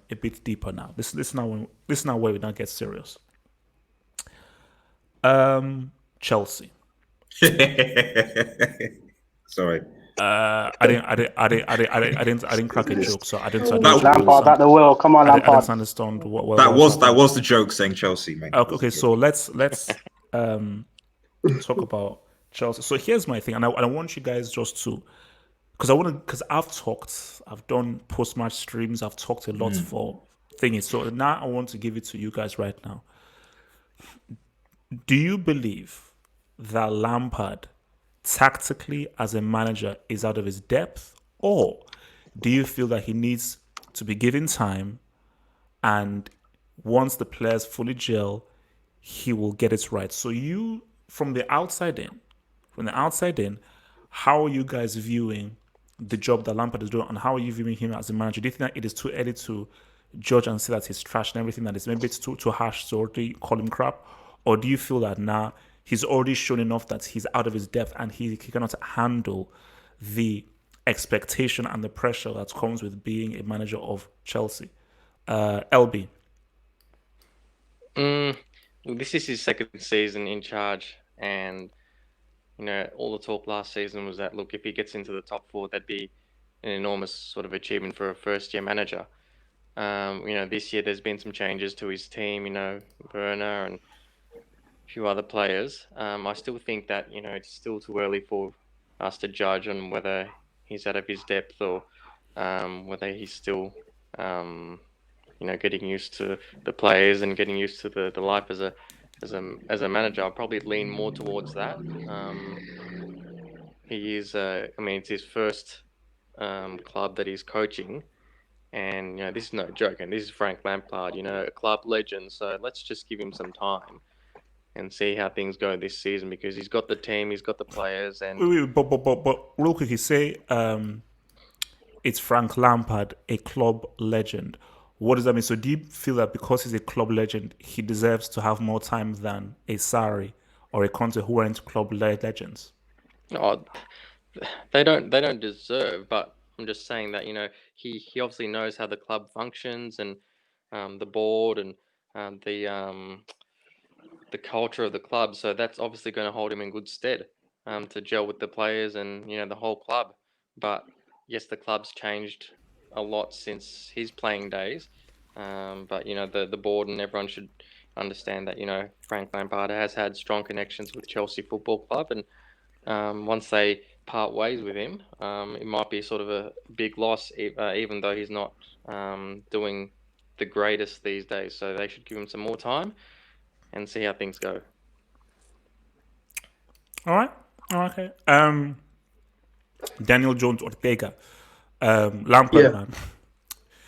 a bit deeper now. This is now where we now get serious. Chelsea. Sorry. I didn't crack a joke, so I didn't Lampard at the wheel. Come on, I didn't Lampard. understand what That was was the joke saying Chelsea, man. Okay, so let's talk about Chelsea. So here's my thing, and I want you guys just to, because I've done post-match streams, I've talked a lot for thingies. So now I want to give it to you guys right now. Do you believe that Lampard, tactically as a manager, is out of his depth, or do you feel that he needs to be given time, and once the players fully gel, he will get it right? So you, from the outside in, how are you guys viewing the job that Lampard is doing, and how are you viewing him as a manager? Do you think that it is too early to judge and say that he's trash and everything, that is maybe it's too harsh to already call him crap? Or do you feel that now he's already shown enough that he's out of his depth and he cannot handle the expectation and the pressure that comes with being a manager of Chelsea? LB. This is his second season in charge, and all the talk last season was that, look, if he gets into the top four, that'd be an enormous sort of achievement for a first-year manager. This year there's been some changes to his team, Werner and a few other players. I still think that, it's still too early for us to judge on whether he's out of his depth or whether he's still, getting used to the players and getting used to the life as a manager. I'll probably lean more towards that. He is, it's his first club that he's coaching. And, this is no joke. And this is Frank Lampard, a club legend. So let's just give him some time and see how things go this season, because he's got the team, he's got the players. And but real quick, you say it's Frank Lampard, a club legend. What does that mean? So do you feel that because he's a club legend, he deserves to have more time than a Sarri or a Conte, who are into club legends? Oh, they don't deserve, but I'm just saying that, he obviously knows how the club functions, and the board, and the culture of the club. So that's obviously going to hold him in good stead to gel with the players and, the whole club. But yes, the club's changed a lot since his playing days. But, the board and everyone should understand that, Frank Lampard has had strong connections with Chelsea Football Club. And once they part ways with him, it might be sort of a big loss, even though he's not doing the greatest these days. So they should give him some more time and see how things go. All right. Okay. Daniel Jones Ortega. Lampard, man.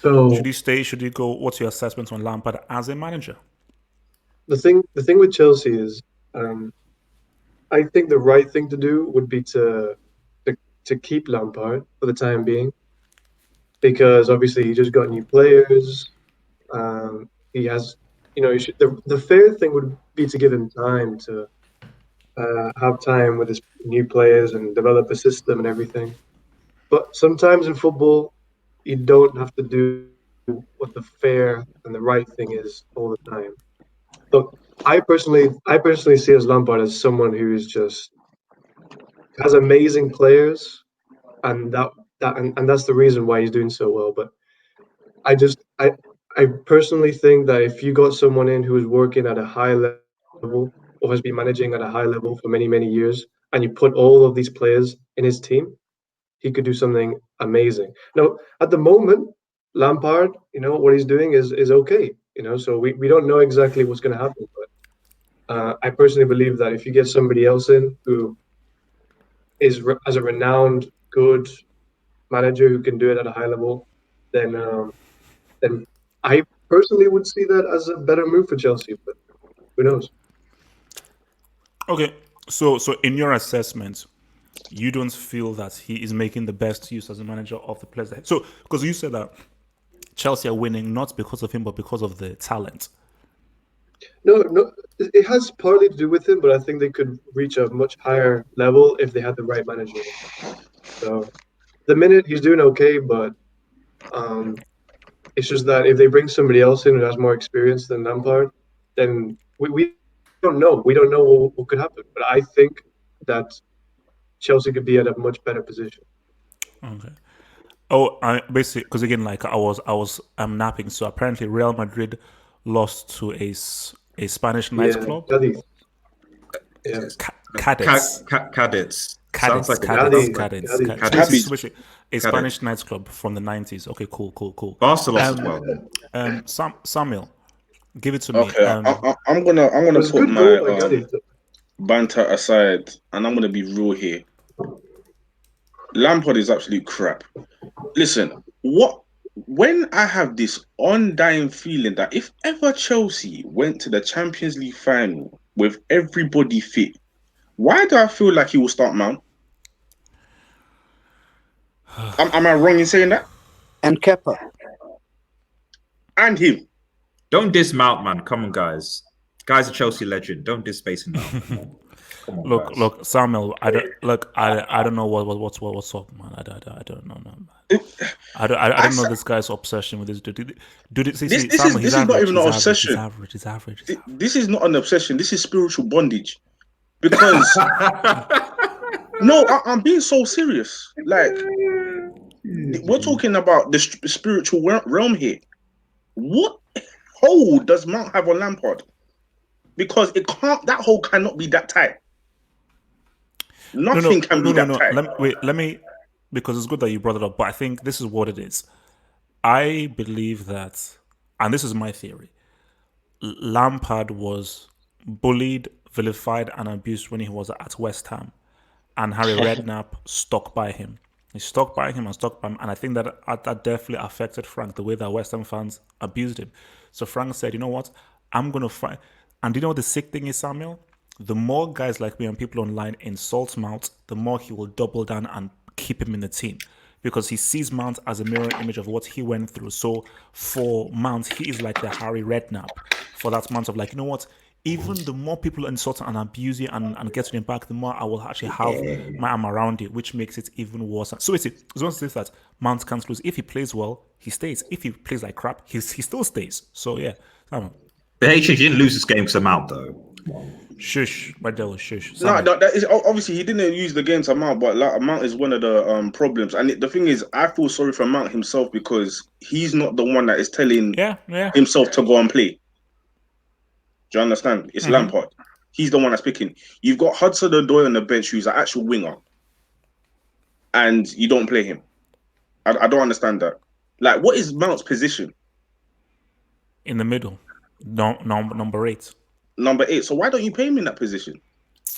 So should he stay? Should he go? What's your assessment on Lampard as a manager? The thing with Chelsea is, I think the right thing to do would be to keep Lampard for the time being, because obviously he just got new players. He has, the fair thing would be to give him time to have time with his new players and develop a system and everything. But sometimes in football, you don't have to do what the fair and the right thing is all the time. Look, I personally see as Lampard as someone who's just has amazing players, and that's the reason why he's doing so well. But I personally think that if you got someone in who is working at a high level or has been managing at a high level for many, many years, and you put all of these players in his team, he could do something amazing. Now, at the moment, Lampard, what he's doing is okay. So we don't know exactly what's going to happen. But I personally believe that if you get somebody else in who is as a renowned, good manager who can do it at a high level, then I personally would see that as a better move for Chelsea. But who knows? Okay, so in your assessment, you don't feel that he is making the best use as a manager of the players. So, because you said that Chelsea are winning not because of him, but because of the talent. No, it has partly to do with him, but I think they could reach a much higher level if they had the right manager. So, the minute he's doing okay, but It's just that if they bring somebody else in who has more experience than Lampard, then we don't know. We don't know what could happen. But I think that Chelsea could be at a much better position. Okay. Oh, I basically because again, like I'm napping. So apparently, Real Madrid lost to a Spanish nightclub. Cadiz. Yeah. Cadets. Cadets. Cadets, Sounds like cadets, Cadiz. cadets, Cadiz. cadets. Cadiz. This is basically a Spanish nightclub from the 90s. Okay, cool. Barcelona as well. Samuel, give it to me. Okay, I'm gonna It was a put good goal by my Cadiz. banter aside, and I'm gonna be real here. Lampard is absolute crap. Listen, when I have this undying feeling that if ever Chelsea went to the Champions League final with everybody fit, why do I feel like he will start Mount? Am I wrong in saying that? And Kepa. And him. Don't dismount, man. Come on, guys. Guy's a Chelsea legend. Don't diss Mason Mount. Come on, guys. Look, Samuel. I don't know what's up, man. I don't know, man. I don't know this guy's obsession with this dude. This is not even an obsession. He's average. This is not an obsession. This is spiritual bondage. Because no, I'm being so serious. Like we're talking about the spiritual realm here. What hold does Mount have on Lampard? Because that hole cannot be that tight. Nothing can be that tight. Let me, because it's good that you brought it up, but I think this is what it is. I believe that, and this is my theory, Lampard was bullied, vilified, and abused when he was at West Ham, and Harry Redknapp stuck by him. He stuck by him, and I think that definitely affected Frank, the way that West Ham fans abused him. So Frank said, you know what, I'm going to fight. And do you know what the sick thing is, Samuel? The more guys like me and people online insult Mount, the more he will double down and keep him in the team. Because he sees Mount as a mirror image of what he went through. So for Mount, he is like the Harry Redknapp. For that Mount of like, you know what? Even the more people insult and abuse you and get to your back, the more I will actually have my arm around you, which makes it even worse. So it's one thing that Mount can't lose. If he plays well, he stays. If he plays like crap, he still stays. So yeah, Samuel. The HH didn't lose this game to Mount though. Shush, my devil, shush. No, that is obviously he didn't use the game to Mount, but like, Mount is one of the problems. And the thing is, I feel sorry for Mount himself because he's not the one that is telling himself to go and play. Do you understand? It's Lampard. He's the one that's picking. You've got Hudson-Odoi on the bench, who's an actual winger, and you don't play him. I don't understand that. Like, what is Mount's position? In the middle, number 8. Number 8. So why don't you play him in that position?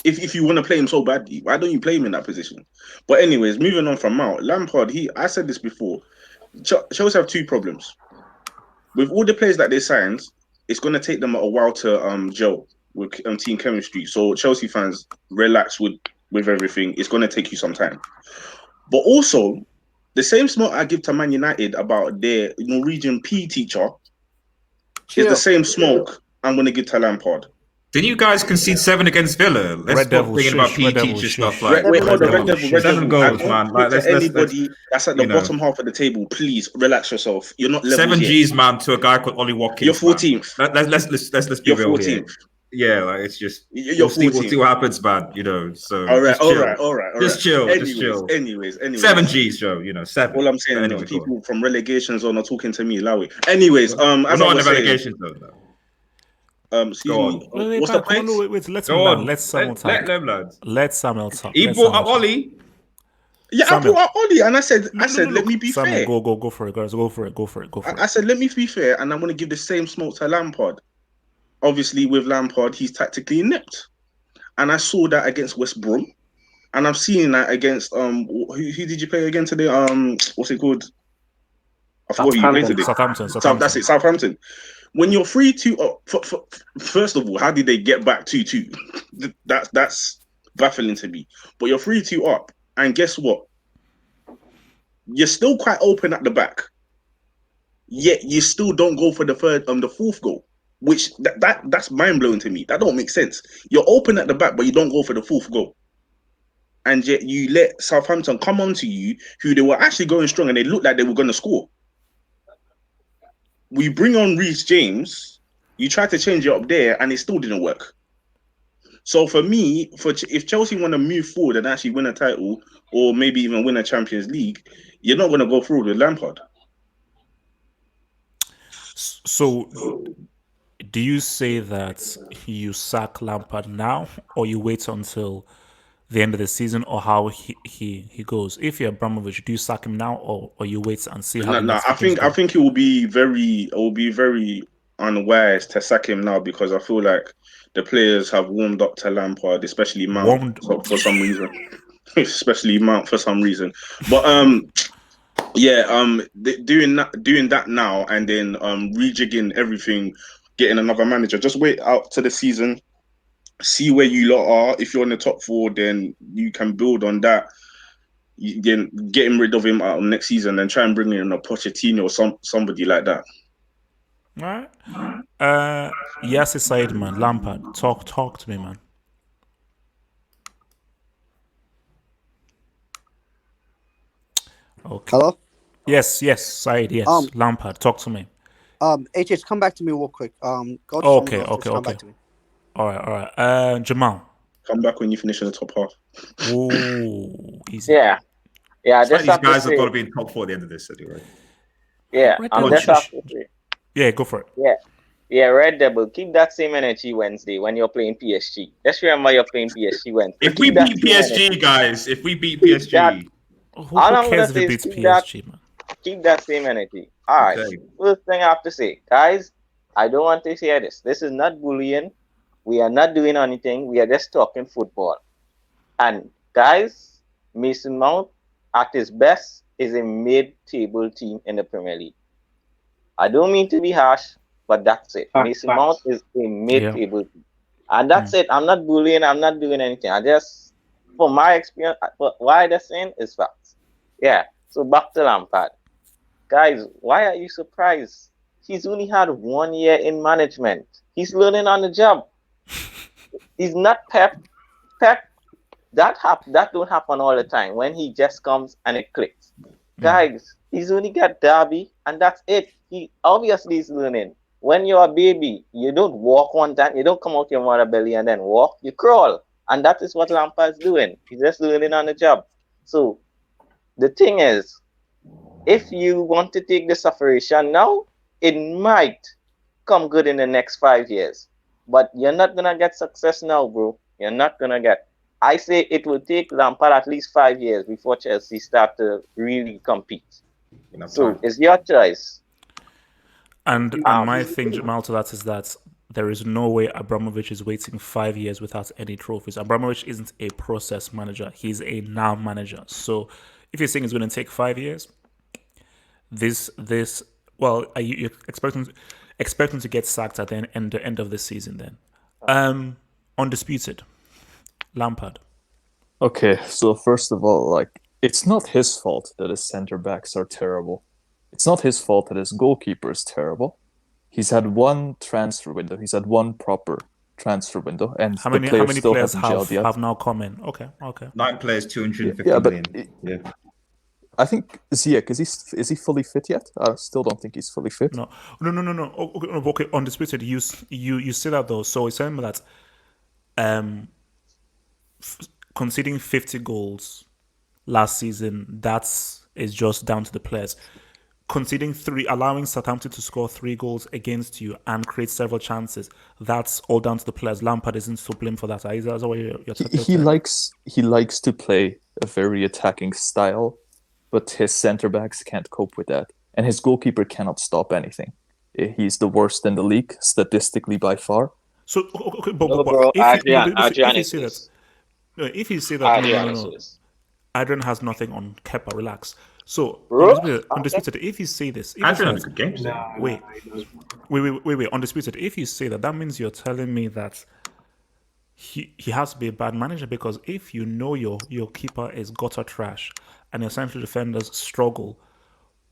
If you want to play him so badly, why don't you play him in that position? But anyways, moving on from Mount, Lampard. I said this before. Chelsea have 2 problems. With all the players that they signed, it's going to take them a while to gel with team chemistry. So Chelsea fans, relax with everything. It's going to take you some time. But also, the same smoke I give to Man United about their Norwegian PE teacher is the same smoke I'm going to give to Lampard. Didn't you guys concede 7 against Villa? Let's stop thinking about PE teacher stuff like Red Devil. 7 goals, man. Like, anybody that's at the bottom half of the table, please relax yourself. You're not level 7 yet. G's, man, to a guy called Ollie Watkins. You're 14th. Let's be real here. Yeah, like it's just you're 14th. We'll see what happens, man. You know, so all right. Just chill. Anyways. 7 G's, Joe. 7. All I'm saying is people from relegation zone are talking to me, Lowy. Anyways, we're not on the relegation zone though. What's the point? Wait, let Samuel talk. Let them, lads. Let Samuel talk. He brought up Ollie. Yeah, Samuel. I brought up Ollie, and I said, let me be fair. Go for it, guys. Go for it. I said, let me be fair, and I'm going to give the same smoke to Lampard. Obviously, with Lampard, he's tactically inept, and I saw that against West Brom, and I've seen that against who did you play again today? What's it called? I forgot who you played today. Southampton. That's it, Southampton. When you're 3-2 up, first of all, how did they get back 2-2? That's baffling to me. But you're 3-2 up, and guess what? You're still quite open at the back. Yet you still don't go for the 4th goal, which that's mind blowing to me. That don't make sense. You're open at the back, but you don't go for the 4th goal, and yet you let Southampton come on to you, who they were actually going strong, and they looked like they were going to score. we bring on Reece James. You tried to change it up there, and it still didn't work. So for me, if Chelsea want to move forward and actually win a title, or maybe even win a Champions League, you're not going to go forward with Lampard. So, do you say that you sack Lampard now, or you wait until the end of the season, or how he goes? If you're Abramovich, do you sack him now, or you wait and see how? No, I think it will be very unwise to sack him now, because I feel like the players have warmed up to Lampard, especially Mount for some reason. Especially Mount for some reason. But doing that now and then rejigging everything, getting another manager. Just wait out to the season, see where you lot are. If you're in the top 4, then you can build on that. Then getting rid of him out next season and try and bring in a Pochettino or somebody like that. All right. Yes, it's Said, man. Lampard, talk to me, man. Okay. Hello? Yes, Said, yes. Lampard, talk to me. HH, come back to me real quick. Okay. Come back to me. All right. Jamal. Come back when you finish in the top half. Ooh, easy. Yeah. These guys have got to be in top 4 at the end of this anyway. Yeah, I'm just have to say. Yeah, go for it. Yeah, Red Devil, keep that same energy Wednesday when you're playing PSG. Just remember you're playing PSG Wednesday. If we beat PSG, guys, Who cares if it beats PSG, man? Keep that same energy. All right. Okay. First thing I have to say, guys, I don't want to hear this. This is not bullying. We are not doing anything. We are just talking football. And guys, Mason Mount at his best is a mid-table team in the Premier League. I don't mean to be harsh, but that's it. Mason Mount is a mid-table team. And that's it. I'm not bullying. I'm not doing anything. I just, from my experience, what I just saying is facts. Yeah. So back to Lampard. Guys, why are you surprised? He's only had 1 year in management. He's learning on the job. He's not Pep. That don't happen all the time when he just comes and it clicks. Guys, he's only got Derby and that's it. He obviously is learning. When you're a baby, you don't walk one time. You don't come out your mother belly and then walk. You crawl. And that is what Lampard's doing. He's just learning on the job. So the thing is, if you want to take the separation now, it might come good in the next 5 years. But you're not going to get success now, bro. You're not going to get. I say it will take Lampard at least 5 years before Chelsea start to really compete. So it's your choice. And my thing, Jamal, to that is that there is no way Abramovich is waiting 5 years without any trophies. Abramovich isn't a process manager. He's a now manager. So if you're saying it's going to take 5 years, are you expecting to get sacked at the end of the season then? Undisputed. Lampard. Okay, so first of all, it's not his fault that his center backs are terrible. It's not his fault that his goalkeeper is terrible. He's had one transfer window. He's had one proper transfer window, and how many players have now come in? Okay. 9 players, 250 million. Yeah. I think Ziyech, is he fully fit yet? I still don't think he's fully fit. No. Okay, Undisputed. You say that though. So it's saying that conceding 50 goals last season, is just down to the players. Conceding 3, allowing Southampton to score 3 goals against you and create several chances, that's all down to the players. Lampard isn't to blame for that. Is that what you're he likes to play a very attacking style, but his centre backs can't cope with that, and his goalkeeper cannot stop anything. He's the worst in the league statistically by far. So, okay, but if you say that, Adrian has nothing on Kepa. Relax. So, Undisputed, if you say this, Adrian has a good game. Wait, Undisputed. If you say that means you're telling me that he has to be a bad manager, because if you know your keeper is gutter trash and your central defenders struggle,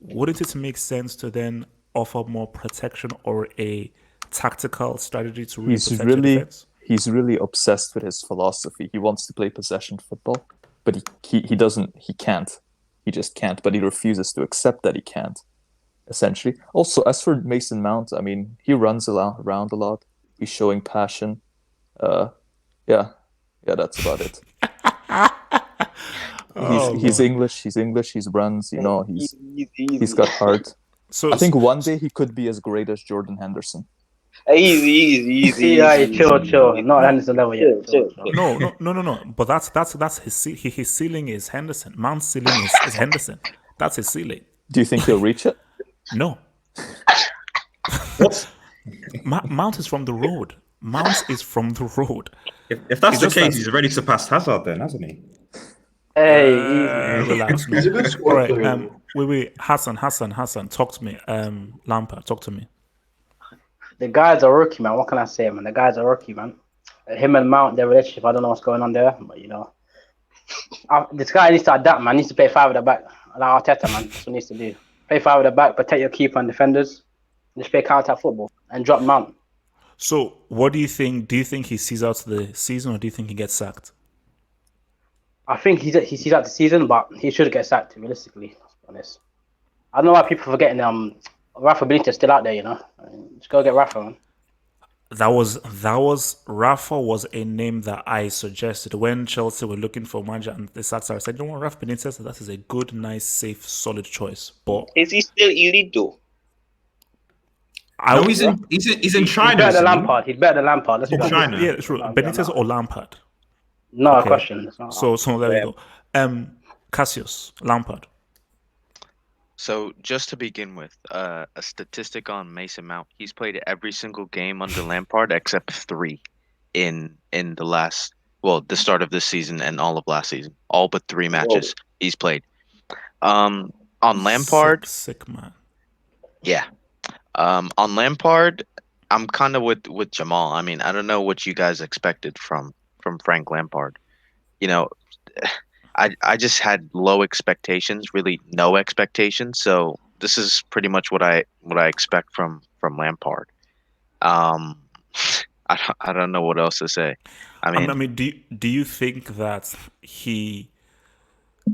wouldn't it make sense to then offer more protection or a tactical strategy to really protect the defense? He's really obsessed with his philosophy. He wants to play possession football, but he can't. He just can't, but he refuses to accept that he can't. essentially. Also, as for Mason Mount, I mean, he runs around a lot. He's showing passion. Yeah, that's about it. He's English. He's English. He runs. You know, he's got heart. So I think one day he could be as great as Jordan Henderson. Easy. Yeah, chill. Not Henderson level yet. Chill. No. But that's his ceiling is Henderson. Mount's ceiling is Henderson. That's his ceiling. Do you think he'll reach it? No. Mount is from the road. Mount is from the road. If that's the case, he's already surpassed Hazard then, hasn't he? Hey, relax. He's a good squad All right, player. wait. Hassan, talk to me. Lampard, talk to me. the guy's a rookie, man. What can I say, man? The guy's a rookie, man. Him and Mount, their relationship, I don't know what's going on there, but this guy needs to adapt, man. He needs to play 5 at the back. Like Arteta, man. That's what he needs to do. Play 5 at the back, protect your keeper and defenders. Just play counter-attack football and drop Mount. So, what do you think? Do you think he sees out the season, or do you think he gets sacked? I think he sees out the season, but he should get sacked, realistically, let's be honest. I don't know why people are forgetting Rafa Benitez still out there, Just go get Rafa, man. That was Rafa was a name that I suggested when Chelsea were looking for a manager, and the sacked. I said, "You know what, Rafa Benitez? That is a good, nice, safe, solid choice." But is he still elite though? No, he's in China. He's better than Lampard. He's better than Lampard. Let's in be China. Yeah, true. Benitez or Lampard? No Okay. question. It's not- So there we go. Cassius, Lampard. So just to begin with, a statistic on Mason Mount. He's played every single game under Lampard except 3 in the start of this season and all of last season. All but 3 matches he's played. On Lampard, sick man. yeah. On Lampard, I'm kind of with Jamal. I mean, I don't know what you guys expected from Frank Lampard. I just had low expectations, really no expectations. So this is pretty much what I expect from Lampard. I don't know what else to say. I mean, do you think that he?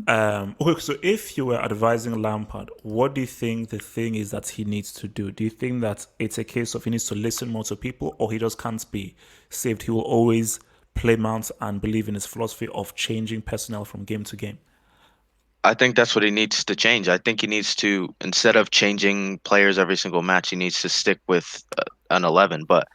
Okay, so if you were advising Lampard, what do you think the thing is that he needs to do? Do you think that it's a case of he needs to listen more to people, or he just can't be saved? He will always play Mount and believe in his philosophy of changing personnel from game to game. I think that's what he needs to change. I think he needs to, instead of changing players every single match, he needs to stick with an 11. But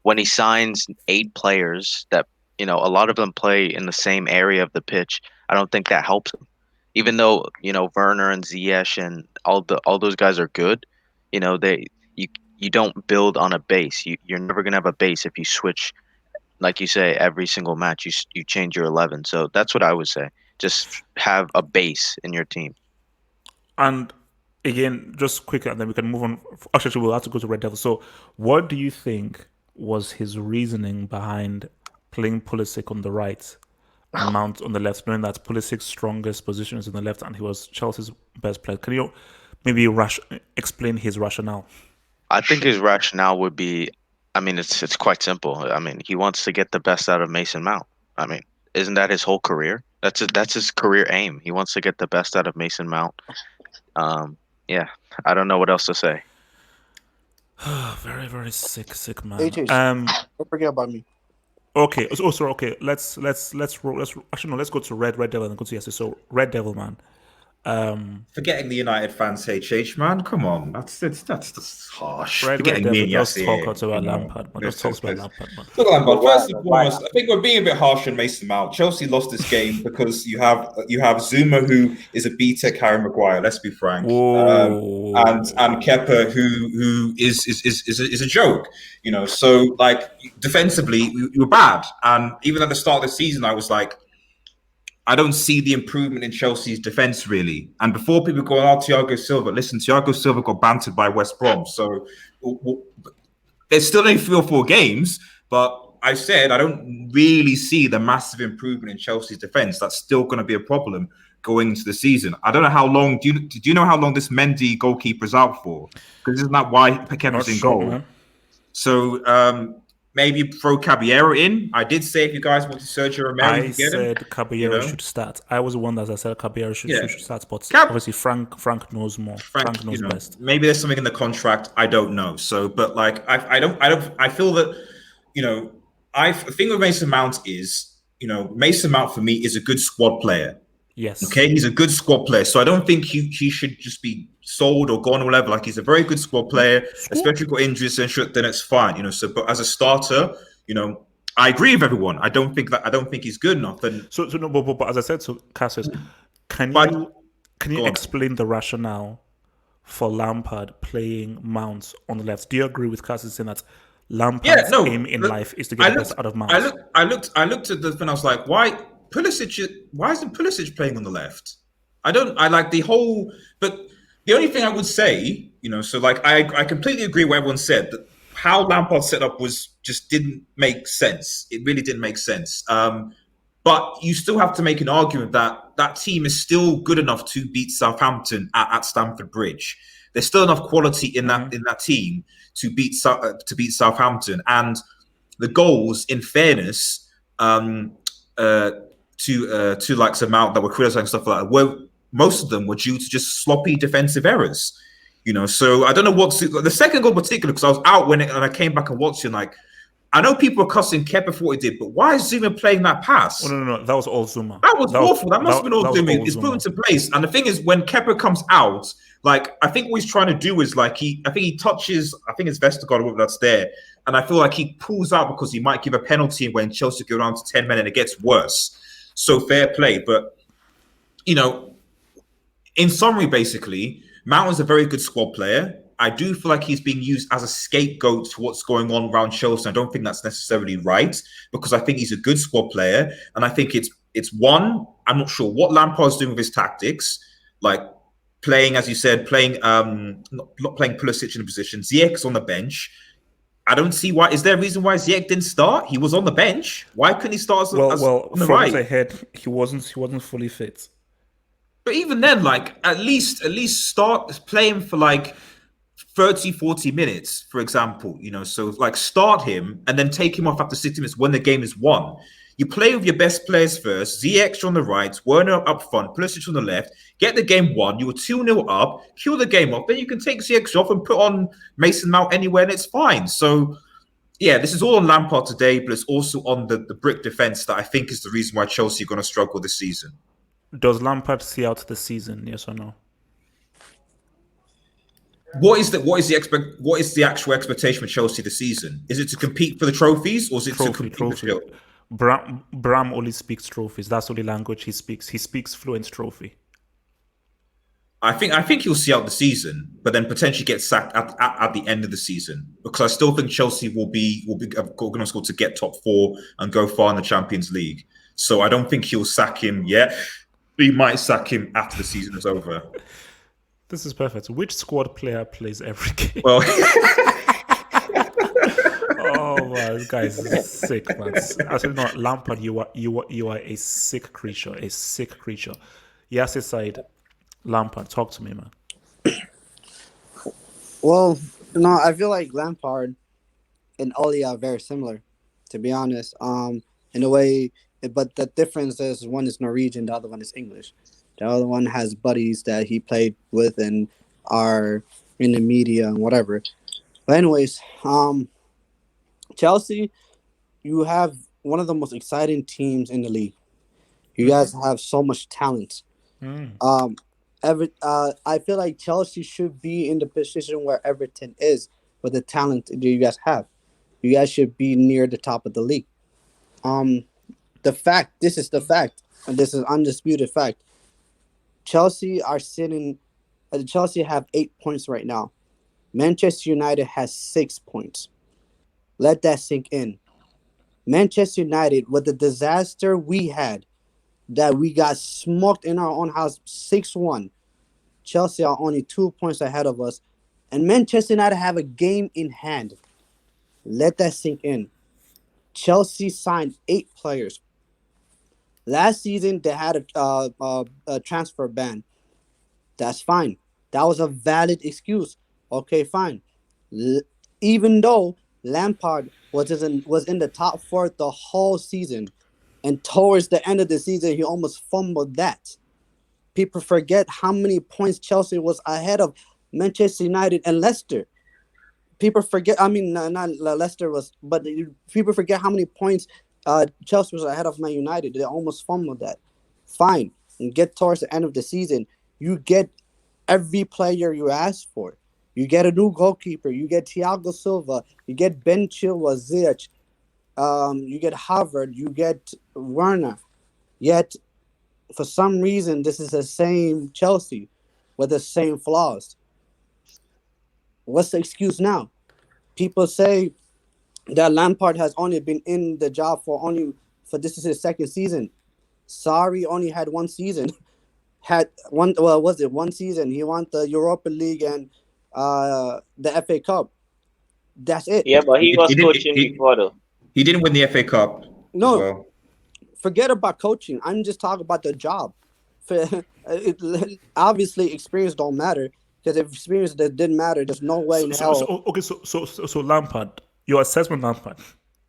when he signs 8 players that, a lot of them play in the same area of the pitch, I don't think that helps him. Even though, Werner and Ziyech and all those guys are good, you don't build on a base. You're never going to have a base if you switch, like you say, every single match you change your 11. So that's what I would say. Just have a base in your team. And again, just quickly, and then we can move on. Actually, we'll have to go to Red Devil. So what do you think was his reasoning behind playing Pulisic on the right and Mount on the left, knowing that Pulisic's strongest position is on the left and he was Chelsea's best player? Can you maybe explain his rationale? I think his rationale would be, it's quite simple. He wants to get the best out of Mason Mount. Isn't that his whole career? That's his career aim. He wants to get the best out of Mason Mount. Yeah, I don't know what else to say. Very, very sick man. AJ, don't forget about me. Okay. Sorry. Okay. Let's actually no. Let's go to Red Devil and go to Yes. So Red Devil, man. Forgetting the United fans, HH, man. Come on, that's harsh. Red Forgetting me and Devil, just Yassi talk about Lampard, man. Just talk about Lampard, man. Look, Lampard. First and foremost, I think we're being a bit harsh on Mason Mount. Chelsea lost this game because you have Zuma, who is a B-Tech Harry Maguire. Let's be frank. And Kepa, who is a joke. So like defensively, we were bad. And even at the start of the season, I was like, I don't see the improvement in Chelsea's defense really. And before people go, Thiago Silva, listen, Thiago Silva got bantered by West Brom. So there's still only 3 or 4 games, but I said I don't really see the massive improvement in Chelsea's defense. That's still going to be a problem going into the season. I don't know how long. Do you know how long this Mendy goalkeeper's out for? Because isn't that why Kepa's in goal? Man. So maybe throw Caballero in. I did say if you guys want to Sergio Romero, you I can get him. said Caballero should start. I was the one that I said Caballero should start, but obviously Frank knows more. Frank knows best. Maybe there's something in the contract I don't know. So, but like I feel that the thing with Mason Mount is Mason Mount for me is a good squad player. Yes. Okay, he's a good squad player, so I don't think he should just be sold or gone or whatever. Like he's a very good squad player, especially got injuries and shit. Then it's fine, So, but as a starter, I agree with everyone. I don't think he's good enough. And so no, but as I said to Cassius, can you explain the rationale for Lampard playing Mount on the left? Do you agree with Cassius saying that Lampard's aim in life is to get the best out of Mount? I looked at this and I was like, why isn't Pulisic playing on the left? I like the whole, but the only thing I would say, so like I completely agree with what everyone said, that how Lampard set up just didn't make sense. It really didn't make sense. But you still have to make an argument that that team is still good enough to beat Southampton at Stamford Bridge. There's still enough quality in that team to beat Southampton, and the goals, in fairness, to like some out that were criticizing stuff like that, most of them were due to just sloppy defensive errors. So I don't know the second goal in particular, because I was out when I came back and watched it. Like, I know people are cussing Kepa for what he did, but why is Zuma playing that pass? Oh, no, that was all Zuma. That was awful. That must have been all Zuma. It's put into place. And the thing is, when Kepa comes out, like, I think what he's trying to do is like I think he touches, I think it's Vestergaard or whatever that's there, and I feel like he pulls out because he might give a penalty when Chelsea go down to 10 men and it gets worse. So fair play, but in summary, basically, Mount is a very good squad player. I do feel like he's being used as a scapegoat to what's going on around Chelsea. I don't think that's necessarily right, because I think he's a good squad player, and I think it's one. I'm not sure what Lampard's doing with his tactics, like playing, as you said, not playing Pulisic in a position. Ziyech's on the bench. I don't see why. Is there a reason why Ziyech didn't start? He was on the bench. Why couldn't he start on the right? From ahead, he wasn't fully fit. But even then, like at least start playing for like 30, 40 minutes, for example. So like start him and then take him off after 60 minutes when the game is won. You play with your best players first. Ziyech on the right, Werner up front, Pulisic on the left. Get the game won. You were 2-0 up. Kill the game off. Then you can take Ziyech off and put on Mason Mount anywhere, and it's fine. So, yeah, this is all on Lampard today, but it's also on the brick defense that I think is the reason why Chelsea are going to struggle this season. Does Lampard see out the season? Yes or no? What is the actual expectation for Chelsea this season? Is it to compete for the trophies, or is it to compete for the Bram only speaks trophies. That's the only language he speaks. He speaks fluent trophy. I think he'll see out the season, but then potentially get sacked at the end of the season, because I still think Chelsea will be going to score to get top 4 and go far in the Champions League. So I don't think he'll sack him yet. He might sack him after the season is over. This is perfect. Which squad player plays every game? Well, oh man, this guy is sick, man. Actually, no, Lampard, you are a sick creature. A sick creature. Yes, side. Lampard, talk to me, man. Well, no, I feel like Lampard and Oli are very similar, to be honest. In a way, but the difference is one is Norwegian, the other one is English. The other one has buddies that he played with and are in the media and whatever. But anyways, Chelsea, you have one of the most exciting teams in the league. You guys have so much talent. I feel like Chelsea should be in the position where Everton is with the talent that you guys have. You guys should be near the top of the league. This is the fact, and this is undisputed fact. Chelsea have 8 points right now. Manchester United has 6 points. Let that sink in. Manchester United, with the disaster we had, that we got smoked in our own house 6-1. Chelsea are only 2 points ahead of us. And Manchester United have a game in hand. Let that sink in. Chelsea signed 8 players. Last season, they had a transfer ban. That's fine. That was a valid excuse. Okay, fine. Even though Lampard was in the top 4 the whole season, and towards the end of the season, he almost fumbled that. People forget how many points Chelsea was ahead of Manchester United and Leicester. People forget. I mean, not Leicester was, but people forget how many points Chelsea was ahead of Man United. They almost fumbled that. Fine, and get towards the end of the season, you get every player you asked for. You get a new goalkeeper. You get Thiago Silva. You get Ben Chilwell, Ziyech. You get Harvard. You get Werner. Yet, for some reason, this is the same Chelsea with the same flaws. What's the excuse now? People say that Lampard has only been in the job for this is his second season. Sarri only had one season. One season? He won the Europa League and the FA Cup. That's it. Yeah, but he was coaching before though. He didn't win the FA Cup. No, well. Forget about coaching. I'm just talking about the job. Obviously, experience don't matter, because if experience that didn't matter, there's no way in hell. So Lampard, your assessment, Lampard.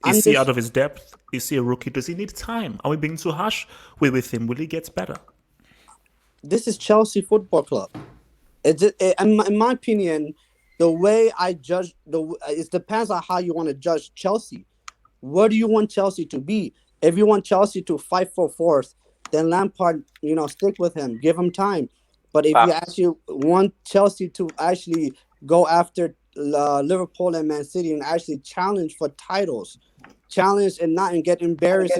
Is he out of his depth? Is he a rookie? Does he need time? Are we being too harsh with him? Will he get better? This is Chelsea Football Club. In my opinion, the way I judge it depends on how you want to judge Chelsea. What do you want Chelsea to be? If you want Chelsea to fight for fourth, then Lampard, stick with him, give him time. But if you actually want Chelsea to actually go after Liverpool and Man City and actually challenge for titles, and not get embarrassed.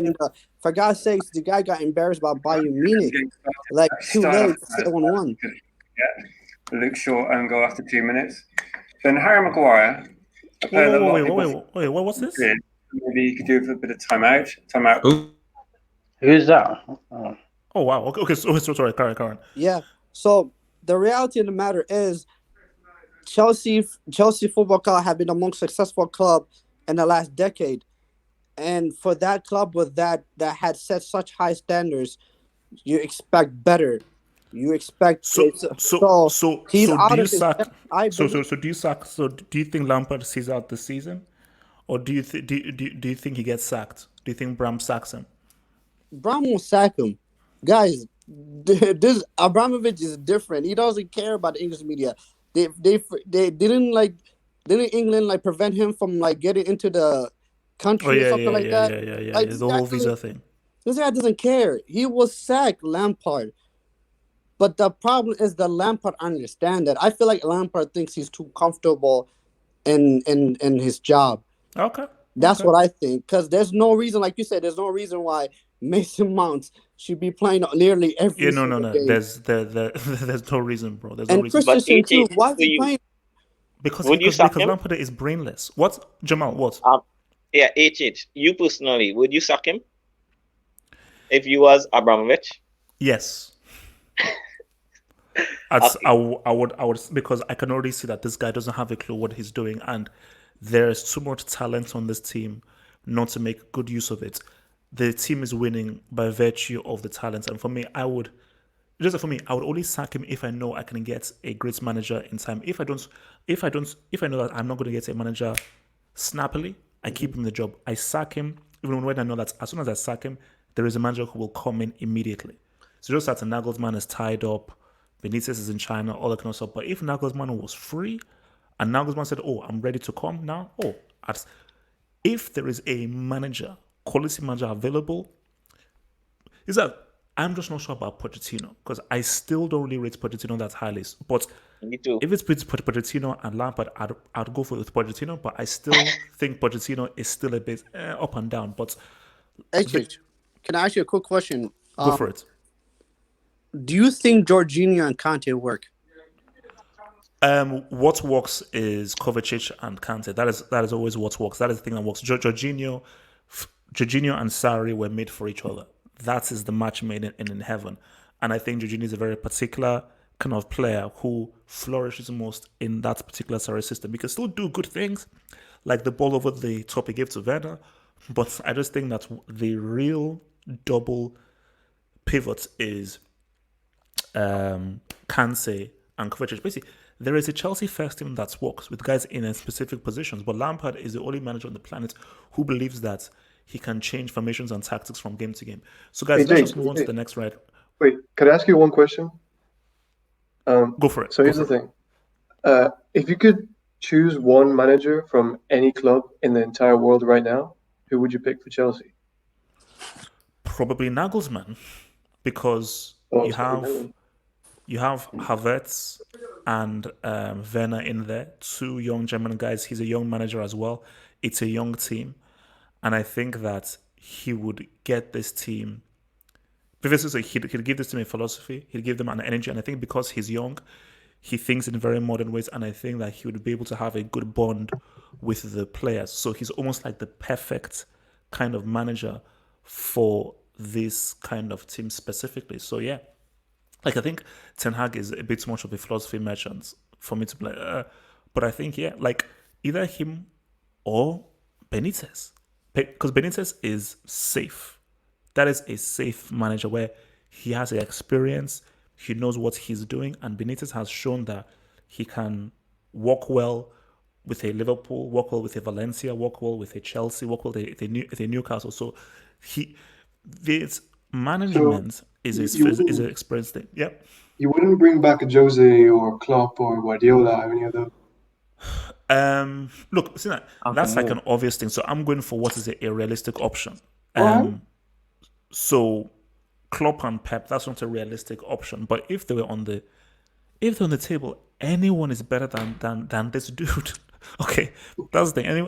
For God's sakes, the guy got embarrassed by Bayern Munich. Like 2 late, 7-1. Yeah, Luke Shaw own goal after 2 minutes. Then Harry Maguire. Wait, what's this? Maybe you could do a bit of timeout. Who's that? Oh wow. Okay. So sorry, Karen. Yeah. So the reality of the matter is, Chelsea Football Club have been the most successful club in the last decade, and for that club that had set such high standards, you expect better. You expect do you think Lampard sees out the season, or do you think he gets sacked? Do you think Bram sacks him? Bram will sack him, guys. This Abramovich is different. He doesn't care about the English media. They didn't England prevent him from getting into the country or something like that. Yeah. The whole visa thing. This guy doesn't care. He will sack Lampard. But the problem is that Lampard understand that. I feel like Lampard thinks he's too comfortable in his job. Okay. That's what I think. Because there's no reason, like you said, there's no reason why Mason Mount should be playing nearly every no. game. There's no reason, bro. There's no reason. Christensen too. Why is he playing? Because him? Lampard is brainless. What, Jamal? What? Yeah, HH. You personally, would you sack him if you was Abramovich? Yes. I would, because I can already see that this guy doesn't have a clue what he's doing, and there's too much talent on this team not to make good use of it. The team is winning by virtue of the talent, and for me, I would only sack him if I know I can get a great manager in time. If I know that I'm not going to get a manager snappily, I keep him the job. I sack him even when I know that as soon as I sack him, there is a manager who will come in immediately. So just that Nagelsmann is tied up, Benitez is in China, all that kind of stuff. But if Nagelsmann was free and Nagelsmann said, "Oh, I'm ready to come now," if there is a quality manager available, is that I'm just not sure about Pochettino, because I still don't really rate Pochettino that highly. But me too. If it's Pochettino and Lampard, I'd go for Pochettino. But I still think Pochettino is still a bit up and down. But can I ask you a quick question? Go for it. Do you think Jorginho and Kante work? What works is Kovacic and Kante. That is always what works. That is the thing that works. Jorginho and Sarri were made for each other. That is the match made in heaven. And I think Jorginho is a very particular kind of player who flourishes most in that particular Sarri system. He can still do good things, like the ball over the top he gave to Werner. But I just think that the real double pivot is Kante and Kovacic. Basically, there is a Chelsea first team that works with guys in a specific positions, but Lampard is the only manager on the planet who believes that he can change formations and tactics from game to game. So, guys, let's just move on to the next right. Wait, could I ask you one question? Go for it. So here's the thing. If you could choose one manager from any club in the entire world right now, who would you pick for Chelsea? Probably Nagelsmann, because you have Havertz and Werner in there, two young German guys. He's a young manager as well. It's a young team, and I think that he would get this team. Previously, he'd give this team a philosophy. He'd give them an energy, and I think because he's young, he thinks in very modern ways, and I think that he would be able to have a good bond with the players. So he's almost like the perfect kind of manager for this kind of team specifically. So yeah, like I think Ten Hag is a bit too much of a philosophy merchant for me to play. But I think like either him or Benitez, because Benitez is safe. That is a safe manager where he has the experience, he knows what he's doing, and Benitez has shown that he can work well with a Liverpool, work well with a Valencia, work well with a Chelsea, work well with a Newcastle. So this management is an experience thing. Yeah. You wouldn't bring back a Jose or Klopp or Guardiola or any of those? Look, see that's like an obvious thing. So I'm going for what is a realistic option. So Klopp and Pep, that's not a realistic option. But if they're on the table, anyone is better than this dude. Okay, that's the thing.